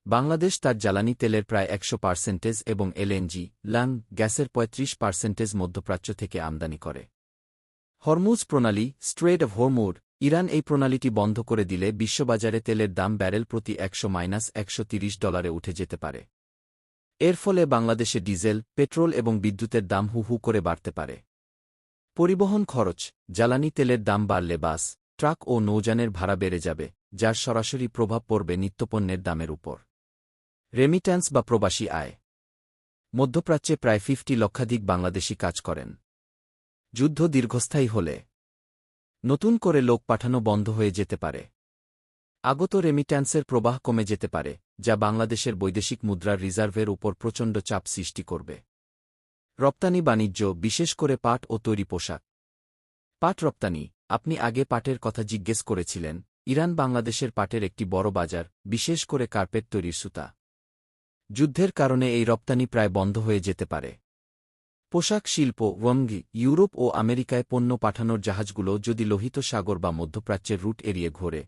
বাংলাদেশ তার জ্বালানি তেলের প্রায় ১০০% এবং এলএনজি, লাং গ্যাসের ৩৫% মধ্যপ্রাচ্য থেকে আমদানি করে। হরমুজ প্রণালী, স্ট্রেট অব হরমুজ, ইরান এই প্রণালীটি বন্ধ করে দিলে বিশ্ববাজারে তেলের দাম ব্যারেল প্রতি $১০০-১৩০ উঠে যেতে পারে। এর ফলে বাংলাদেশে ডিজেল, পেট্রোল এবং বিদ্যুতের দাম হু হু করে বাড়তে পারে। পরিবহন খরচ, জ্বালানি তেলের দাম বাড়লে বাস, ট্রাক ও নৌযানের ভাড়া বেড়ে যাবে, যার সরাসরি প্রভাব পড়বে নিত্যপণ্যের দামের উপর। রেমিট্যান্স বা প্রবাসী আয়। মধ্যপ্রাচ্যে প্রায় 50 লক্ষাধিক বাংলাদেশি কাজ করেন। যুদ্ধ দীর্ঘস্থায়ী হলে নতুন করে লোক পাঠানো বন্ধ হয়ে যেতে পারে। আগত রেমিট্যান্সের প্রবাহ কমে যেতে পারে, যা বাংলাদেশের বৈদেশিক মুদ্রার রিজার্ভের উপর প্রচণ্ড চাপ সৃষ্টি করবে। রপ্তানি বাণিজ্য, বিশেষ করে পাট ও তৈরি পোশাক। পাট রপ্তানি। আপনি আগে পাটের কথা জিজ্ঞেস করেছিলেন। ইরান বাংলাদেশের পাটের একটি বড় বাজার, বিশেষ করে কার্পেট তৈরির সুতা। যুদ্ধের কারণে এই রপ্তানি প্রায় বন্ধ হয়ে যেতে পারে। পোশাক শিল্প, ওয়াঙ্গি, ইউরোপ ও আমেরিকায় পণ্য পাঠানোর জাহাজগুলো যদি লোহিত সাগর বা মধ্যপ্রাচ্যের রুট এড়িয়ে ঘোরে,